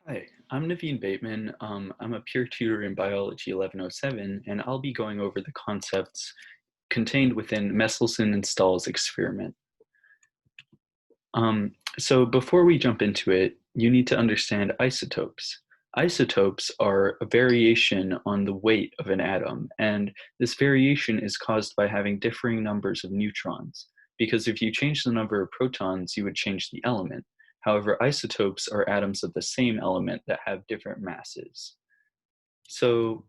Hi, I'm Naveen Bateman. I'm a peer tutor in Biology 1107, and I'll be going over the concepts contained within Meselson and Stahl's experiment. So before we jump into it, you need to understand isotopes. Isotopes are a variation on the weight of an atom, and this variation is caused by having differing numbers of neutrons, because if you change the number of protons, you would change the element. However, isotopes are atoms of the same element that have different masses. So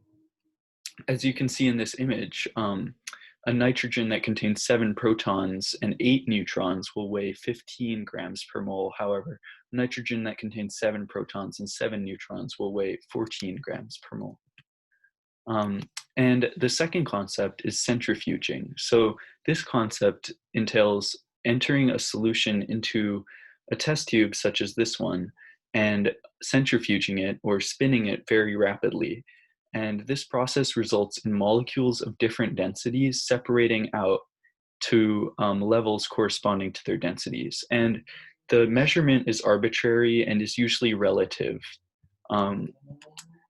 as you can see in this image, a nitrogen that contains 7 protons and 8 neutrons will weigh 15 grams per mole. However, nitrogen that contains 7 protons and 7 neutrons will weigh 14 grams per mole. Um, and the second concept is centrifuging. So this concept entails entering a solution into a test tube such as this one and centrifuging it or spinning it very rapidly. And this process results in molecules of different densities separating out to levels corresponding to their densities. And the measurement is arbitrary and is usually relative. Um,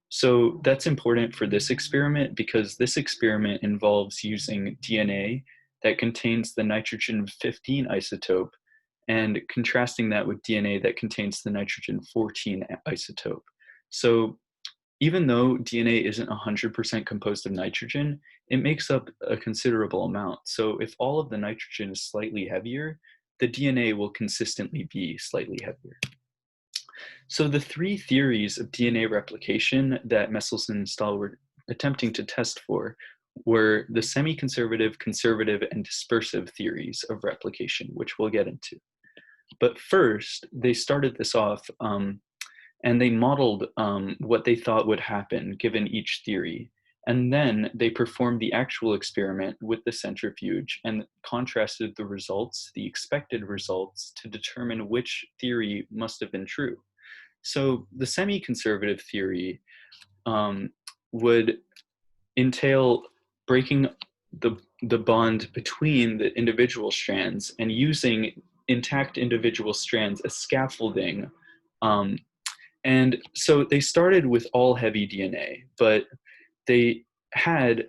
so that's important for this experiment because this experiment involves using DNA that contains the nitrogen 15 isotope and contrasting that with DNA that contains the nitrogen 14 isotope. So even though DNA isn't 100% composed of nitrogen, it makes up a considerable amount. So if all of the nitrogen is slightly heavier, the DNA will consistently be slightly heavier. So the three theories of DNA replication that Meselson and Stahl were attempting to test for were the semi-conservative, conservative, and dispersive theories of replication, which we'll get into. But first, they started this off and they modeled what they thought would happen given each theory. And then they performed the actual experiment with the centrifuge and contrasted the results, the expected results, to determine which theory must have been true. So the semi-conservative theory would entail breaking the bond between the individual strands and using intact individual strands as scaffolding. And so they started with all heavy DNA, but they had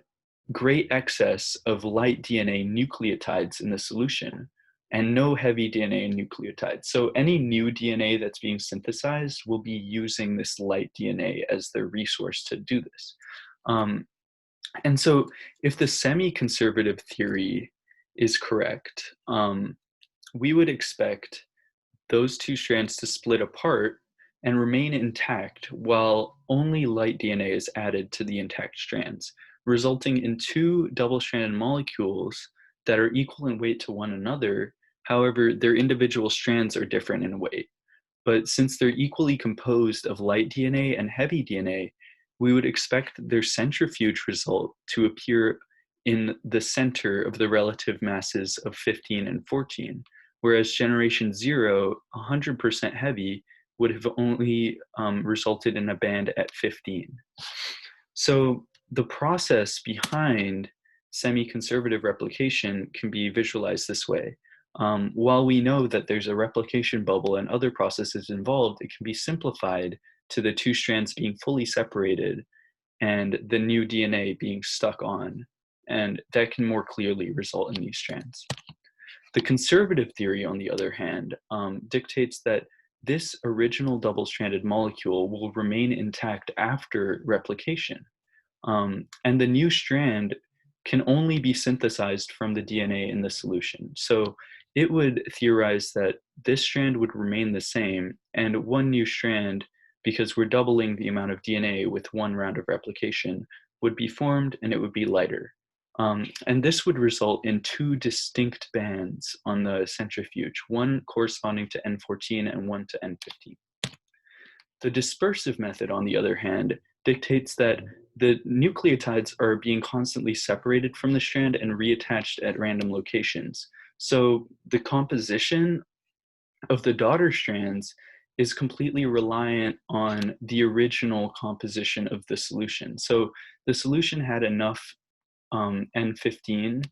great excess of light DNA nucleotides in the solution and no heavy DNA and nucleotides. So any new DNA that's being synthesized will be using this light DNA as their resource to do this. And so if the semi-conservative theory is correct, we would expect those two strands to split apart and remain intact while only light DNA is added to the intact strands, resulting in two double-stranded molecules that are equal in weight to one another. However, their individual strands are different in weight. But since they're equally composed of light DNA and heavy DNA, we would expect their centrifuge result to appear in the center of the relative masses of 15 and 14, whereas generation 0, 100% heavy, would have only resulted in a band at 15. So the process behind semi-conservative replication can be visualized this way. While we know that there's a replication bubble and other processes involved, it can be simplified to the two strands being fully separated and the new DNA being stuck on, and that can more clearly result in these strands. The conservative theory, on the other hand, dictates that this original double-stranded molecule will remain intact after replication. And the new strand can only be synthesized from the DNA in the solution. So it would theorize that this strand would remain the same, and one new strand, because we're doubling the amount of DNA with one round of replication, would be formed and it would be lighter. And this would result in two distinct bands on the centrifuge, one corresponding to N14 and one to N15. The dispersive method, on the other hand, dictates that the nucleotides are being constantly separated from the strand and reattached at random locations. So the composition of the daughter strands is completely reliant on the original composition of the solution. So the solution had enough N15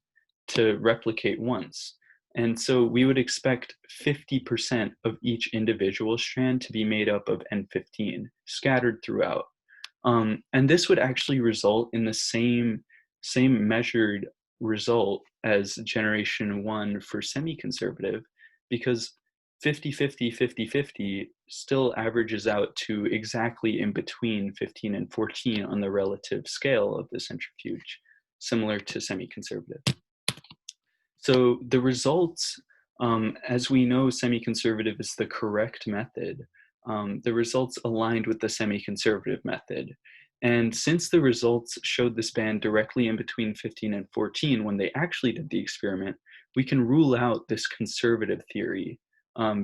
to replicate once. And so we would expect 50% of each individual strand to be made up of N15 scattered throughout. And this would actually result in the same measured result as generation one for semi-conservative, because 50-50, 50-50 still averages out to exactly in between 15 and 14 on the relative scale of the centrifuge, similar to semi-conservative. So the results, as we know, semi-conservative is the correct method. The results aligned with the semi-conservative method. And since the results showed this band directly in between 15 and 14 when they actually did the experiment, we can rule out this conservative theory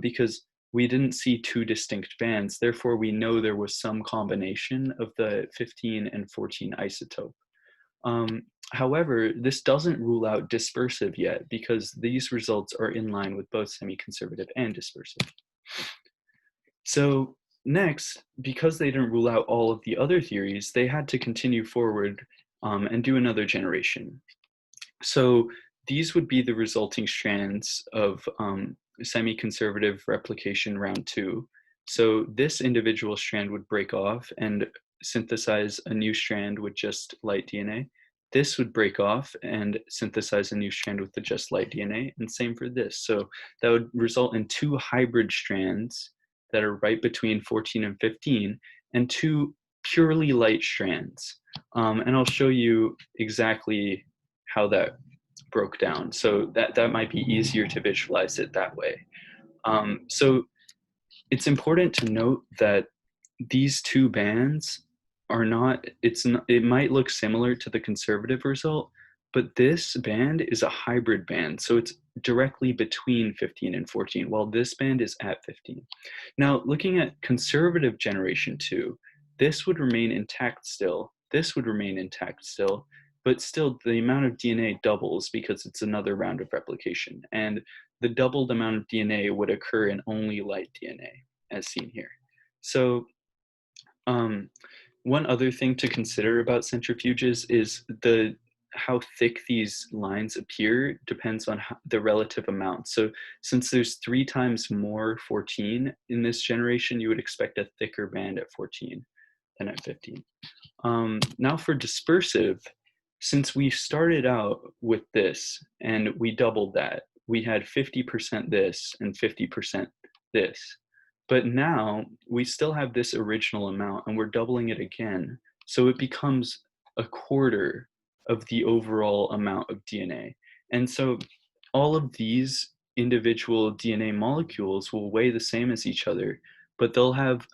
because we didn't see two distinct bands. Therefore, we know there was some combination of the 15 and 14 isotope. Um, However, this doesn't rule out dispersive yet because these results are in line with both semi-conservative and dispersive. So next, because they didn't rule out all of the other theories, they had to continue forward and do another generation. So these would be the resulting strands of semi-conservative replication round 2. So this individual strand would break off and synthesize a new strand with just light DNA. This would break off and synthesize a new strand with the just light DNA, and same for this. So that would result in 2 hybrid strands that are right between 14 and 15, and 2 purely light strands. And I'll show you exactly how that broke down. So that might be easier to visualize it that way. So it's important to note that these two bands are not, it might look similar to the conservative result, but this band is a hybrid band. So it's directly between 15 and 14, while this band is at 15. Now, looking at conservative generation 2, this would remain intact still. This would remain intact still, but still the amount of DNA doubles because it's another round of replication. And the doubled amount of DNA would occur in only light DNA, as seen here. So one other thing to consider about centrifuges is how thick these lines appear depends on the relative amount. So since there's 3 times more 14 in this generation, you would expect a thicker band at 14 than at 15. Now for dispersive, since we started out with this and we doubled that, we had 50% this and 50% this. But now we still have this original amount and we're doubling it again. So it becomes a quarter of the overall amount of DNA. And so all of these individual DNA molecules will weigh the same as each other, but they'll have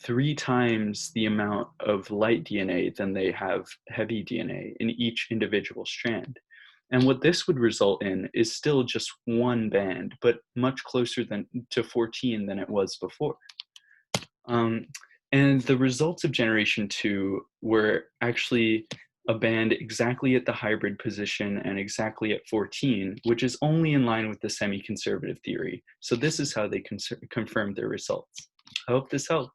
3 times the amount of light DNA than they have heavy DNA in each individual strand. And what this would result in is still just one band, but much closer to 14 than it was before. And the results of generation 2 were actually a band exactly at the hybrid position and exactly at 14, which is only in line with the semi-conservative theory. So this is how they confirmed their results. I hope this helped.